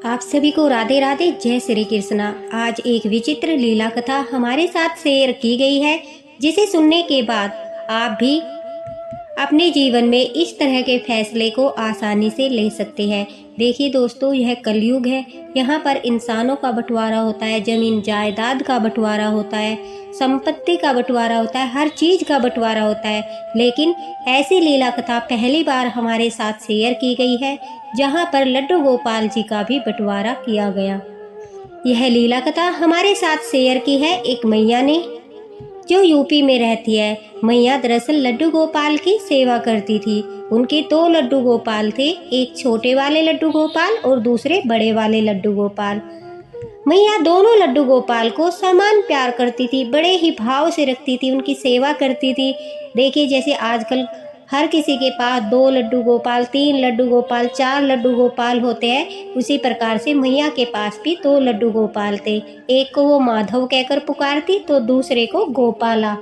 आप सभी को राधे राधे, जय श्री कृष्णा। आज एक विचित्र लीला कथा हमारे साथ शेयर की गई है, जिसे सुनने के बाद आप भी अपने जीवन में इस तरह के फैसले को आसानी से ले सकते हैं। देखिए दोस्तों, यह कलयुग है। यहाँ पर इंसानों का बंटवारा होता है, जमीन जायदाद का बंटवारा होता है, संपत्ति का बंटवारा होता है, हर चीज का बंटवारा होता है। लेकिन ऐसी लीला कथा पहली बार हमारे साथ शेयर की गई है, जहाँ पर लड्डू गोपाल जी का भी बंटवारा किया गया। यह लीला कथा हमारे साथ शेयर की है एक मैया ने, जो यूपी में रहती है। मैया दरअसल लड्डू गोपाल की सेवा करती थी। उनके दो लड्डू गोपाल थे, एक छोटे वाले लड्डू गोपाल और दूसरे बड़े वाले लड्डू गोपाल। मैया दोनों लड्डू गोपाल को समान प्यार करती थी, बड़े ही भाव से रखती थी, उनकी सेवा करती थी। देखिए, जैसे आजकल हर किसी के पास 2 लड्डू गोपाल, 3 लड्डू गोपाल, 4 लड्डू गोपाल होते हैं, उसी प्रकार से मैया के पास भी 2 लड्डू गोपाल थे। एक को वो माधव कहकर पुकारती तो दूसरे को गोपाला,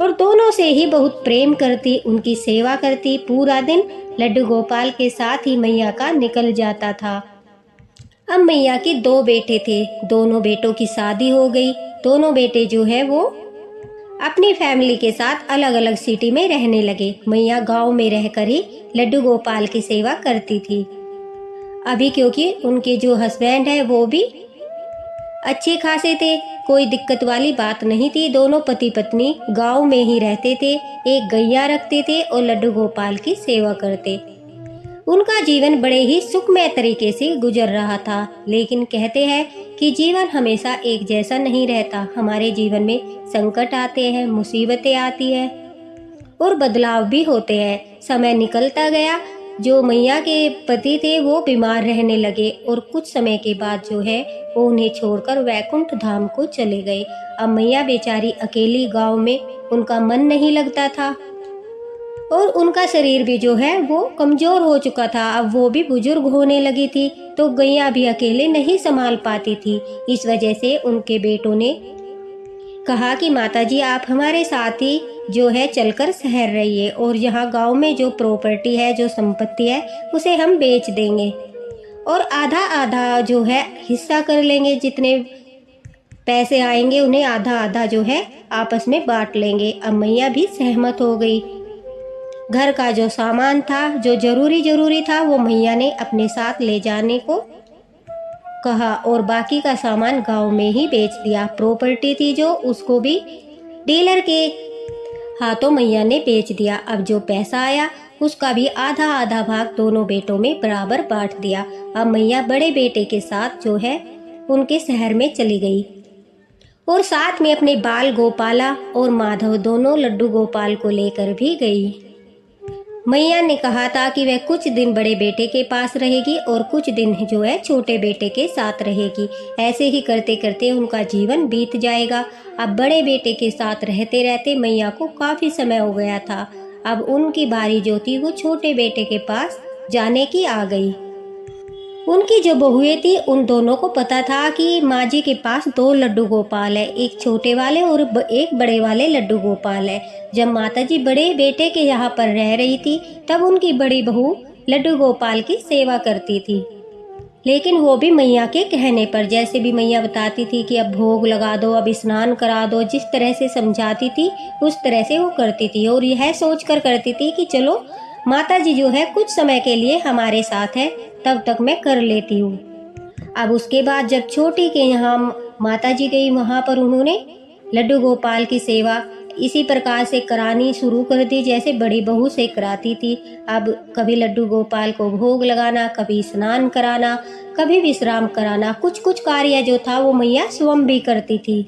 और दोनों से ही बहुत प्रेम करती, उनकी सेवा करती। पूरा दिन लड्डू गोपाल के साथ ही मैया का निकल जाता था। अब मैया के 2 बेटे थे, दोनों बेटों की शादी हो गई। दोनों बेटे जो है वो अपनी फैमिली के साथ अलग अलग सिटी में रहने लगे। मैया गांव में रहकर ही लड्डू गोपाल की सेवा करती थी। अभी क्योंकि उनके जो हस्बैंड है वो भी अच्छे खासे थे, कोई दिक्कत वाली बात नहीं थी। दोनों पति पत्नी गांव में ही रहते थे, एक गैया रखते थे और लड्डू गोपाल की सेवा करते। उनका जीवन बड़े ही सुखमय तरीके से गुजर रहा था। लेकिन कहते हैं कि जीवन हमेशा एक जैसा नहीं रहता। हमारे जीवन में संकट आते हैं, मुसीबतें आती हैं और बदलाव भी होते हैं। समय निकलता गया, जो मैया के पति थे वो बीमार रहने लगे और कुछ समय के बाद जो है वो उन्हें छोड़कर वैकुंठ धाम को चले गए। अब मैया बेचारी अकेली गांव में, उनका मन नहीं लगता था और उनका शरीर भी जो है वो कमजोर हो चुका था। अब वो भी बुजुर्ग होने लगी थी, तो गैया भी अकेले नहीं संभाल पाती थी। इस वजह से उनके बेटों ने कहा कि माताजी, आप हमारे साथ ही जो है चलकर शहर रहिए, और यहाँ गांव में जो प्रॉपर्टी है, जो संपत्ति है, उसे हम बेच देंगे और आधा आधा जो है हिस्सा कर लेंगे। जितने पैसे आएंगे उन्हें आधा आधा जो है आपस में बांट लेंगे। अब मैया भी सहमत हो गई। घर का जो सामान था, जो जरूरी था, वो मैया ने अपने साथ ले जाने को कहा और बाकी का सामान गांव में ही बेच दिया। प्रॉपर्टी थी जो, उसको भी डीलर के हाथों मैया ने बेच दिया। अब जो पैसा आया उसका भी आधा आधा भाग दोनों बेटों में बराबर बांट दिया। अब मैया बड़े बेटे के साथ जो है उनके शहर में चली गई और साथ में अपने बाल गोपाला और माधव दोनों लड्डू गोपाल को लेकर भी गई। मैया ने कहा था कि वह कुछ दिन बड़े बेटे के पास रहेगी और कुछ दिन जो है छोटे बेटे के साथ रहेगी। ऐसे ही करते करते उनका जीवन बीत जाएगा। अब बड़े बेटे के साथ रहते रहते मैया को काफी समय हो गया था। अब उनकी बारी जो थी वो छोटे बेटे के पास जाने की आ गई। उनकी जो बहुएं थी, उन दोनों को पता था कि माँ जी के पास 2 लड्डू गोपाल है, एक छोटे वाले और एक बड़े वाले लड्डू गोपाल है। जब माता जी बड़े बेटे के यहाँ पर रह रही थी, तब उनकी बड़ी बहू लड्डू गोपाल की सेवा करती थी, लेकिन वो भी मैया के कहने पर। जैसे भी मैया बताती थी कि अब भोग लगा दो, अब स्नान करा दो, जिस तरह से समझाती थी उस तरह से वो करती थी और यह सोच कर करती थी कि चलो माता जी जो है कुछ समय के लिए हमारे साथ है, तब तक मैं कर लेती हूँ। अब उसके बाद जब छोटी के यहाँ माता जी गई, वहाँ पर उन्होंने लड्डू गोपाल की सेवा इसी प्रकार से करानी शुरू कर दी जैसे बड़ी बहू से कराती थी। अब कभी लड्डू गोपाल को भोग लगाना, कभी स्नान कराना, कभी विश्राम कराना, कुछ कुछ कार्य जो था वो मैया स्वयं भी करती थी।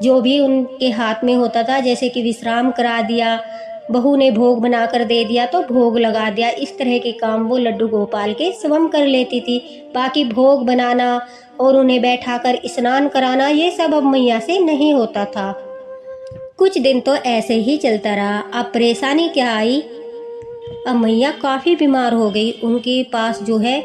जो भी उनके हाथ में होता था, जैसे कि विश्राम करा दिया, बहू ने भोग बना कर दे दिया तो भोग लगा दिया, इस तरह के काम वो लड्डू गोपाल के स्वयं कर लेती थी। बाकी भोग बनाना और उन्हें बैठाकर स्नान कराना, ये सब अब मैया से नहीं होता था। कुछ दिन तो ऐसे ही चलता रहा। अब परेशानी क्या आई, अब मैया काफी बीमार हो गई। उनके पास जो है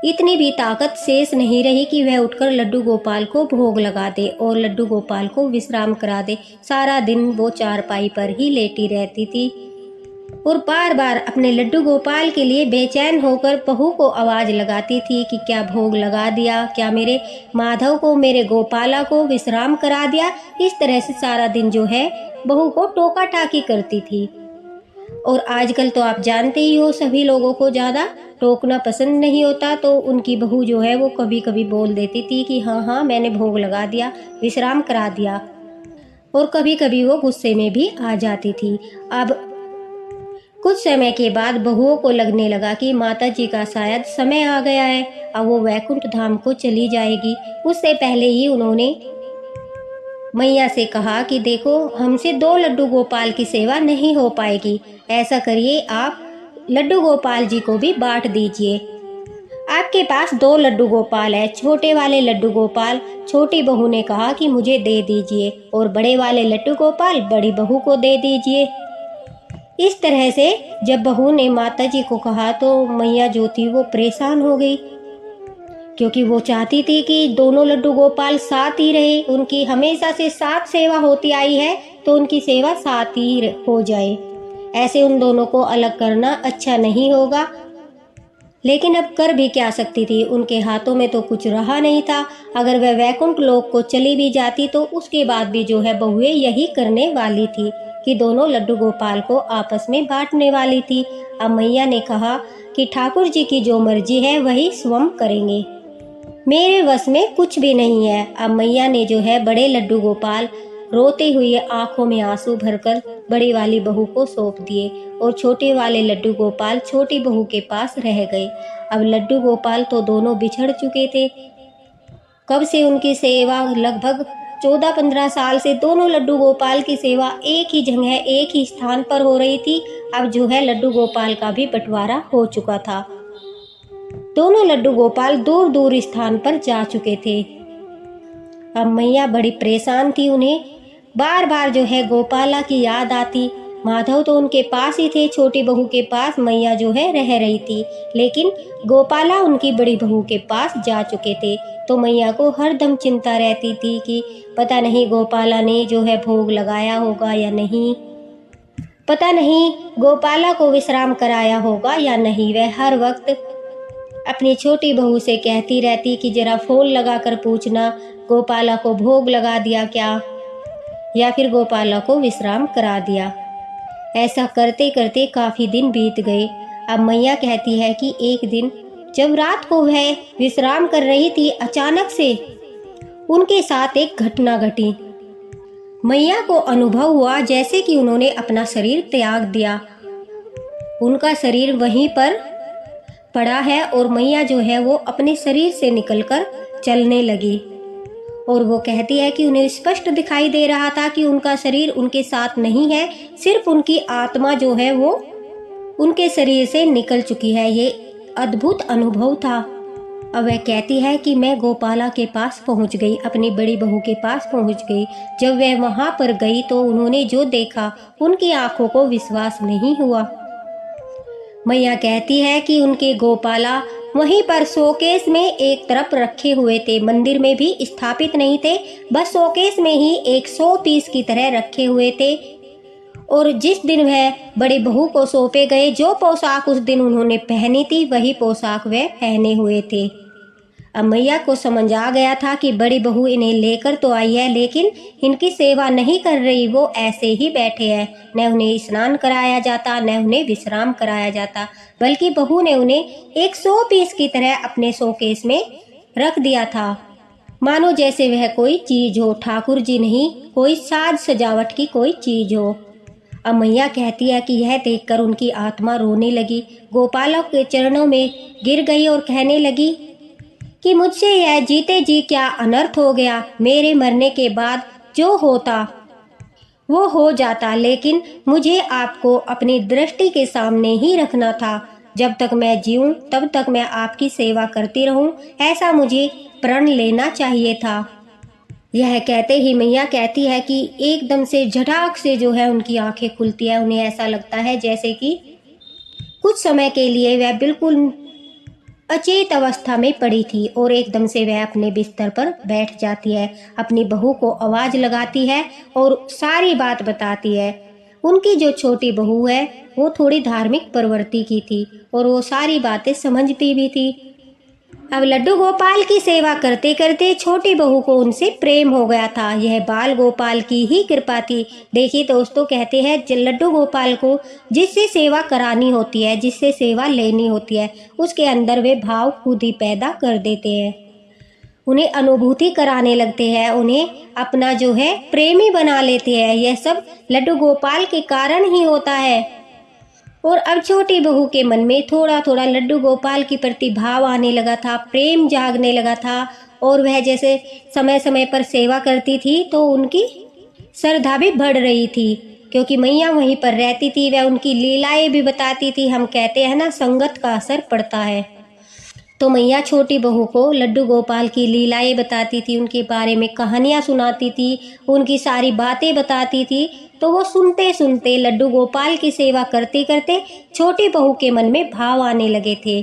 इतनी भी ताकत शेष नहीं रही कि वह उठकर लड्डू गोपाल को भोग लगा दे और लड्डू गोपाल को विश्राम करा दे। सारा दिन वो चारपाई पर ही लेटी रहती थी। और बार बार अपने लड्डू गोपाल के लिए बेचैन होकर बहू को आवाज़ लगाती थी कि क्या भोग लगा दिया, क्या मेरे माधव को, मेरे गोपाला को विश्राम करा दिया। इस तरह से सारा दिन जो है बहू को टोका टाकी करती थी। और आजकल तो आप जानते ही हो, सभी लोगों को ज़्यादा टोकना पसंद नहीं होता, तो उनकी बहू जो है वो कभी कभी बोल देती थी कि हाँ हाँ मैंने भोग लगा दिया, विश्राम करा दिया, और कभी कभी वो गुस्से में भी आ जाती थी। अब कुछ समय के बाद बहुओं को लगने लगा कि माता जी का शायद समय आ गया है, अब वो वैकुंठ धाम को चली जाएगी। उससे पहले ही उन्होंने मैया से कहा कि देखो, हमसे 2 लड्डू गोपाल की सेवा नहीं हो पाएगी, ऐसा करिए आप लड्डू गोपाल जी को भी बांट दीजिए। आपके पास 2 लड्डू गोपाल है, छोटे वाले लड्डू गोपाल छोटी बहू ने कहा कि मुझे दे दीजिए, और बड़े वाले लड्डू गोपाल बड़ी बहू को दे दीजिए। इस तरह से जब बहू ने माता जी को कहा तो मैया जो थी वो परेशान हो गई, क्योंकि वो चाहती थी कि दोनों लड्डू गोपाल साथ ही रहे। उनकी हमेशा से साथ सेवा होती आई है, तो उनकी सेवा साथ ही हो जाए। ऐसे उन दोनों को अलग करना अच्छा नहीं होगा। लेकिन अब कर भी क्या सकती थी, उनके हाथों में तो कुछ रहा नहीं था। अगर वह वैकुंठ लोक को चली भी जाती तो उसके बाद भी जो है बहुएं यही करने वाली थी कि दोनों लड्डू गोपाल को आपस में बांटने वाली थी। अब मैया ने कहा कि ठाकुर जी की जो मर्जी है वही स्वयं करेंगे, मेरे वश में कुछ भी नहीं है। अब मैया ने जो है बड़े लड्डू गोपाल रोते हुए आंखों में आंसू भरकर बड़ी वाली बहू को सौंप दिए, और छोटे वाले लड्डू गोपाल छोटी बहू के पास रह गए। अब लड्डू गोपाल तो दोनों बिछड़ चुके थे, कब से उनकी सेवा लगभग 14-15 साल से दोनों लड्डू गोपाल की सेवा एक ही जगह एक ही स्थान पर हो रही थी। अब जो है लड्डू गोपाल का भी बंटवारा हो चुका था, दोनों लड्डू गोपाल दूर दूर स्थान पर जा चुके थे। अब मैया बड़ी परेशान थी, उन्हें बार बार जो है गोपाला की याद आती। माधव तो उनके पास ही थे, छोटी बहू के पास मैया जो है रह रही थी, लेकिन गोपाला उनकी बड़ी बहू के पास जा चुके थे। तो मैया को हर दम चिंता रहती थी कि पता नहीं गोपाला ने जो है भोग लगाया होगा या नहीं, पता नहीं गोपाला को विश्राम कराया होगा या नहीं। वह हर वक्त अपनी छोटी बहू से कहती रहती कि जरा फोन लगाकर पूछना गोपाला को भोग लगा दिया क्या, या फिर गोपाला को विश्राम करा दिया। ऐसा करते करते काफ़ी दिन बीत गए। अब मैया कहती है कि एक दिन जब रात को वह विश्राम कर रही थी, अचानक से उनके साथ एक घटना घटी। मैया को अनुभव हुआ जैसे कि उन्होंने अपना शरीर त्याग दिया, उनका शरीर वहीं पर पड़ा है और मैया जो है वो अपने शरीर से निकलकर चलने लगी। और वो कहती है कि उन्हें स्पष्ट दिखाई दे रहा था कि उनका शरीर उनके साथ नहीं है, सिर्फ उनकी आत्मा जो है वो उनके शरीर से निकल चुकी है। ये अद्भुत अनुभव था। अब वह कहती है कि मैं गोपाला के पास पहुंच गई, अपनी बड़ी बहू के पास पहुंच गई। जब वह वहां पर गई तो उन्होंने जो देखा उनकी आंखों को विश्वास नहीं हुआ। मैया कहती है कि उनके गोपाला वहीं पर शोकेस में एक तरफ रखे हुए थे, मंदिर में भी स्थापित नहीं थे, बस शोकेस में ही एक 100 पीस की तरह रखे हुए थे। और जिस दिन वह बड़ी बहू को सौंपे गए, जो पोशाक उस दिन उन्होंने पहनी थी वही पोशाक वह पहने हुए थे। अब मैया को समझ आ गया था कि बड़ी बहू इन्हें लेकर तो आई है, लेकिन इनकी सेवा नहीं कर रही, वो ऐसे ही बैठे हैं। न उन्हें स्नान कराया जाता, न उन्हें विश्राम कराया जाता, बल्कि बहू ने उन्हें एक 100 पीस की तरह अपने शोकेस में रख दिया था, मानो जैसे वह कोई चीज हो, ठाकुर जी नहीं, कोई साज सजावट की कोई चीज हो। अब मैया कहती है कि यह देखकर उनकी आत्मा रोने लगी, गोपाला के चरणों में गिर गई और कहने लगी कि मुझसे यह जीते जी क्या अनर्थ हो गया। मेरे मरने के बाद जो होता वो हो जाता, लेकिन मुझे आपको अपनी दृष्टि के सामने ही रखना था। जब तक मैं जीऊं तब तक मैं आपकी सेवा करती रहूं, ऐसा मुझे प्रण लेना चाहिए था। यह कहते ही मैया कहती है कि एकदम से झटाक से जो है उनकी आंखें खुलती है। उन्हें ऐसा लगता है जैसे कि कुछ समय के लिए वह बिल्कुल अचेत अवस्था में पड़ी थी, और एकदम से वह अपने बिस्तर पर बैठ जाती है, अपनी बहू को आवाज़ लगाती है और सारी बात बताती है। उनकी जो छोटी बहू है वो थोड़ी धार्मिक प्रवृत्ति की थी और वो सारी बातें समझती भी थी। अब लड्डू गोपाल की सेवा करते करते छोटी बहू को उनसे प्रेम हो गया था। यह बाल गोपाल की ही कृपा थी। देखिए दोस्तों, कहते हैं लड्डू गोपाल को जिससे सेवा करानी होती है, जिससे सेवा लेनी होती है, उसके अंदर वे भाव खुद ही पैदा कर देते हैं, उन्हें अनुभूति कराने लगते हैं, उन्हें अपना जो है प्रेमी बना लेते हैं। यह सब लड्डू गोपाल के कारण ही होता है। और अब छोटी बहू के मन में थोड़ा थोड़ा लड्डू गोपाल की प्रति भाव आने लगा था, प्रेम जागने लगा था। और वह जैसे समय समय पर सेवा करती थी तो उनकी श्रद्धा भी बढ़ रही थी, क्योंकि मैया वहीं पर रहती थी, वह उनकी लीलाएं भी बताती थी। हम कहते हैं ना, संगत का असर पड़ता है। तो मैया छोटी बहू को लड्डू गोपाल की लीलाएं बताती थी, उनके बारे में कहानियाँ सुनाती थी, उनकी सारी बातें बताती थी। तो वो सुनते सुनते, लड्डू गोपाल की सेवा करते करते छोटी बहू के मन में भाव आने लगे थे।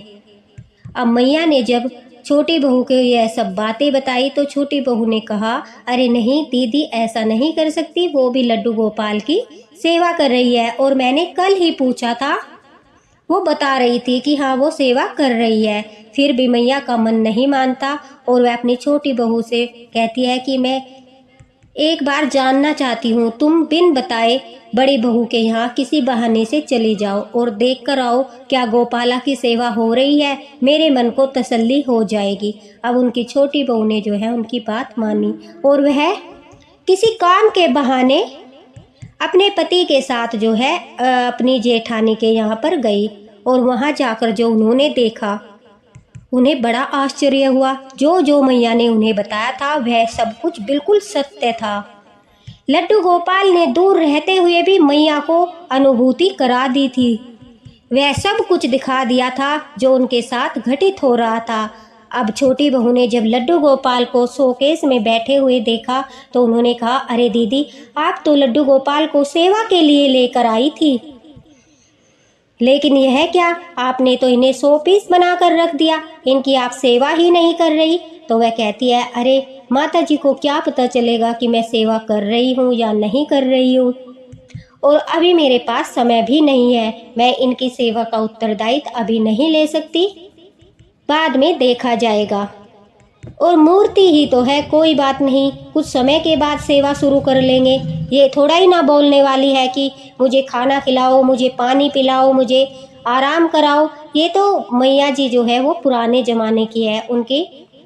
अब मैया ने जब छोटी बहू को यह सब बातें बताई तो छोटी बहू ने कहा, अरे नहीं दीदी, ऐसा नहीं कर सकती, वो भी लड्डू गोपाल की सेवा कर रही है और मैंने कल ही पूछा था, वो बता रही थी कि हाँ वो सेवा कर रही है। फिर भी मैया का मन नहीं मानता और वह अपनी छोटी बहू से कहती है कि मैं एक बार जानना चाहती हूँ, तुम बिन बताए बड़ी बहू के यहाँ किसी बहाने से चली जाओ और देख कर आओ क्या गोपाला की सेवा हो रही है, मेरे मन को तसल्ली हो जाएगी। अब उनकी छोटी बहू ने जो है उनकी बात मानी और वह किसी काम के बहाने अपने पति के साथ जो है अपनी जेठानी के यहाँ पर गई। और वहाँ जाकर जो उन्होंने देखा, उन्हें बड़ा आश्चर्य हुआ। जो जो मैया ने उन्हें बताया था वह सब कुछ बिल्कुल सत्य था। लड्डू गोपाल ने दूर रहते हुए भी मैया को अनुभूति करा दी थी, वह सब कुछ दिखा दिया था जो उनके साथ घटित हो रहा था। अब छोटी बहू ने जब लड्डू गोपाल को शोकेस में बैठे हुए देखा तो उन्होंने कहा, अरे दीदी, आप तो लड्डू गोपाल को सेवा के लिए लेकर आई थी, लेकिन यह क्या, आपने तो इन्हें 100 पीस बनाकर रख दिया, इनकी आप सेवा ही नहीं कर रही। तो वह कहती है, अरे माता जी को क्या पता चलेगा कि मैं सेवा कर रही हूँ या नहीं कर रही हूँ, और अभी मेरे पास समय भी नहीं है, मैं इनकी सेवा का उत्तरदायित्व अभी नहीं ले सकती, बाद में देखा जाएगा। और मूर्ति ही तो है, कोई बात नहीं, कुछ समय के बाद सेवा शुरू कर लेंगे। ये थोड़ा ही ना बोलने वाली है कि मुझे खाना खिलाओ, मुझे पानी पिलाओ, मुझे आराम कराओ। ये तो मैया जी जो है वो पुराने ज़माने की है, उनके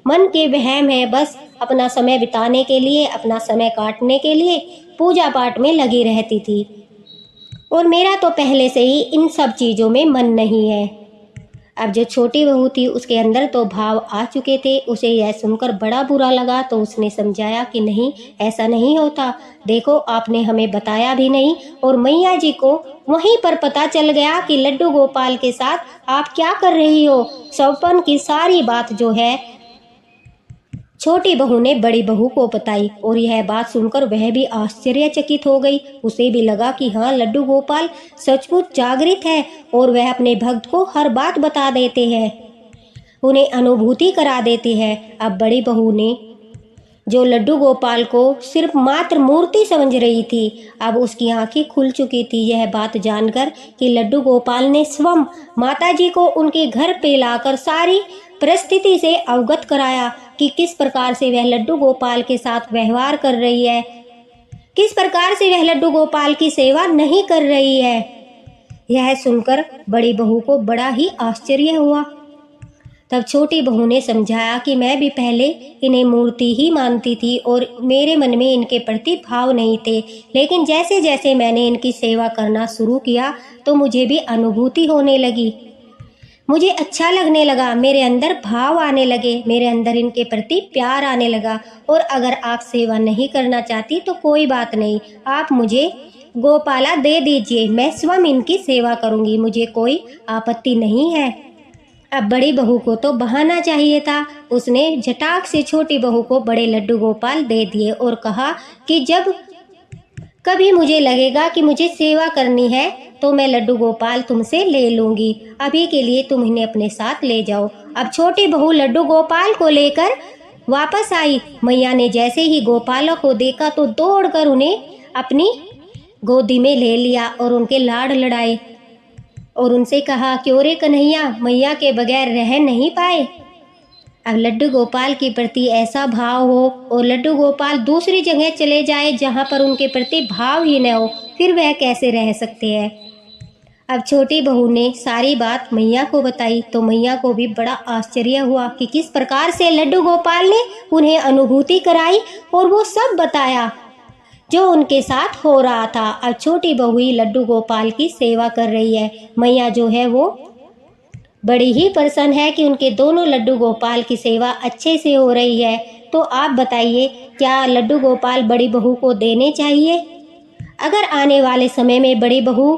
मन के वहम है, बस अपना समय बिताने के लिए, अपना समय काटने के लिए पूजा पाठ में लगी रहती थी। और मेरा तो पहले से ही इन सब चीज़ों में मन नहीं है। अब जो छोटी बहू थी उसके अंदर तो भाव आ चुके थे, उसे यह सुनकर बड़ा बुरा लगा। तो उसने समझाया कि नहीं, ऐसा नहीं होता, देखो आपने हमें बताया भी नहीं और मैया जी को वहीं पर पता चल गया कि लड्डू गोपाल के साथ आप क्या कर रही हो। सौपन की सारी बात जो है छोटी बहू ने बड़ी बहू को बताई और यह बात सुनकर वह भी आश्चर्यचकित हो गई। उसे भी लगा कि हाँ, लड्डू गोपाल सचमुच जागृत है और वह अपने भक्त को हर बात बता देते हैं, उन्हें अनुभूति करा देते हैं। अब बड़ी बहू ने जो लड्डू गोपाल को सिर्फ मात्र मूर्ति समझ रही थी, अब उसकी आंखें खुल चुकी थी यह बात जानकर कि लड्डू गोपाल ने स्वयं माताजी को उनके घर पे लाकर सारी परिस्थिति से अवगत कराया कि किस प्रकार से वह लड्डू गोपाल के साथ व्यवहार कर रही है, किस प्रकार से वह लड्डू गोपाल की सेवा नहीं कर रही है। यह सुनकर बड़ी बहू को बड़ा ही आश्चर्य हुआ। तब छोटी बहू ने समझाया कि मैं भी पहले इन्हें मूर्ति ही मानती थी और मेरे मन में इनके प्रति भाव नहीं थे, लेकिन जैसे जैसे मैंने इनकी सेवा करना शुरू किया तो मुझे भी अनुभूति होने लगी, मुझे अच्छा लगने लगा, मेरे अंदर भाव आने लगे, मेरे अंदर इनके प्रति प्यार आने लगा। और अगर आप सेवा नहीं करना चाहती तो कोई बात नहीं, आप मुझे गोपाला दे दीजिए, मैं स्वयं इनकी सेवा करूंगी, मुझे कोई आपत्ति नहीं है। अब बड़ी बहू को तो बहाना चाहिए था, उसने झटाक से छोटी बहू को बड़े लड्डू गोपाल दे दिए और कहा कि जब कभी मुझे लगेगा कि मुझे सेवा करनी है तो मैं लड्डू गोपाल तुमसे ले लूंगी, अभी के लिए तुम इन्हें अपने साथ ले जाओ। अब छोटी बहू लड्डू गोपाल को लेकर वापस आई। मैया ने जैसे ही गोपालों को देखा तो दौड़कर उन्हें अपनी गोदी में ले लिया और उनके लाड लड़ाए और उनसे कहा, क्यों रे कन्हैया, मैया के बगैर रह नहीं पाए। अब लड्डू गोपाल के प्रति ऐसा भाव हो और लड्डू गोपाल दूसरी जगह चले जाए जहाँ पर उनके प्रति भाव ही न हो, फिर वह कैसे रह सकते हैं। अब छोटी बहू ने सारी बात मैया को बताई तो मैया को भी बड़ा आश्चर्य हुआ कि किस प्रकार से लड्डू गोपाल ने उन्हें अनुभूति कराई और वो सब बताया जो उनके साथ हो रहा था। अब छोटी बहू ही लड्डू गोपाल की सेवा कर रही है। मैया जो है वो बड़ी ही प्रसन्न है कि उनके दोनों लड्डू गोपाल की सेवा अच्छे से हो रही है। तो आप बताइए, क्या लड्डू गोपाल बड़ी बहू को देने चाहिए? अगर आने वाले समय में बड़ी बहू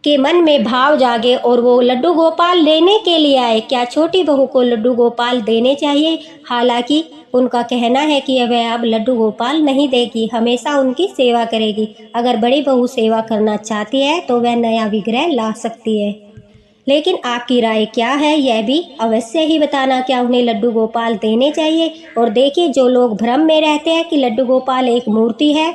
के मन में भाव जागे और वो लड्डू गोपाल लेने के लिए आए, क्या छोटी बहू को लड्डू गोपाल देने चाहिए? हालांकि उनका कहना है कि वह अब लड्डू गोपाल नहीं देगी, हमेशा उनकी सेवा करेगी। अगर बड़ी बहू सेवा करना चाहती है तो वह नया विग्रह ला सकती है। लेकिन आपकी राय क्या है, यह भी अवश्य ही बताना। क्या उन्हें लड्डू गोपाल देने चाहिए? और देखिए, जो लोग भ्रम में रहते हैं कि लड्डू गोपाल एक मूर्ति है,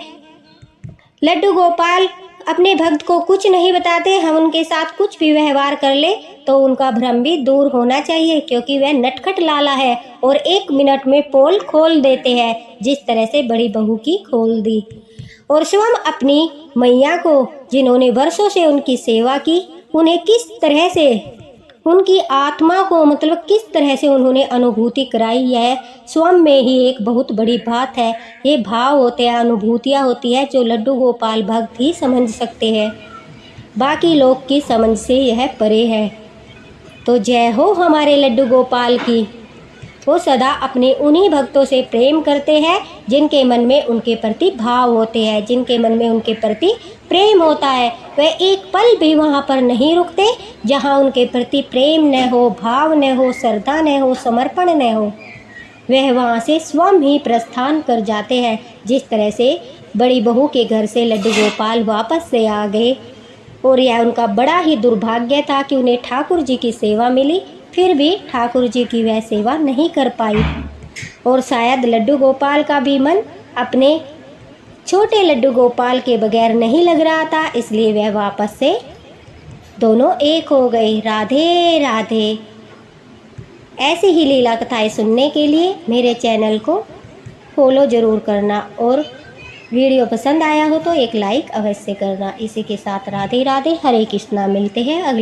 लड्डू गोपाल अपने भक्त को कुछ नहीं बताते, हम उनके साथ कुछ भी व्यवहार कर ले तो उनका भ्रम भी दूर होना चाहिए, क्योंकि वह नटखट लाला है और 1 मिनट में पोल खोल देते हैं, जिस तरह से बड़ी बहू की खोल दी। और स्वयं अपनी मैया को, जिन्होंने वर्षों से उनकी सेवा की, उन्हें किस तरह से उनकी आत्मा को किस तरह से उन्होंने अनुभूति कराई, यह स्वयं में ही एक बहुत बड़ी बात है। ये भाव होते हैं, अनुभूतियाँ होती है जो लड्डू गोपाल भक्त ही समझ सकते हैं, बाकी लोग की समझ से यह परे है। तो जय हो हमारे लड्डू गोपाल की। वो सदा अपने उन्हीं भक्तों से प्रेम करते हैं जिनके मन में उनके प्रति भाव होते हैं, जिनके मन में उनके प्रति प्रेम होता है। वह एक पल भी वहाँ पर नहीं रुकते जहाँ उनके प्रति प्रेम न हो, भाव न हो, श्रद्धा न हो, समर्पण न हो। वह वहाँ से स्वयं ही प्रस्थान कर जाते हैं। जिस तरह से बड़ी बहू के घर से लड्डू गोपाल वापस से आ गए और यह उनका बड़ा ही दुर्भाग्य था कि उन्हें ठाकुर जी की सेवा मिली, फिर भी ठाकुर जी की वह सेवा नहीं कर पाई। और शायद लड्डू गोपाल का भी मन अपने छोटे लड्डू गोपाल के बगैर नहीं लग रहा था, इसलिए वह वापस से दोनों एक हो गए। राधे राधे। ऐसी ही लीला कथाएं सुनने के लिए मेरे चैनल को फॉलो ज़रूर करना और वीडियो पसंद आया हो तो एक लाइक अवश्य करना। इसी के साथ राधे राधे, हरे कृष्णा। मिलते हैं अगले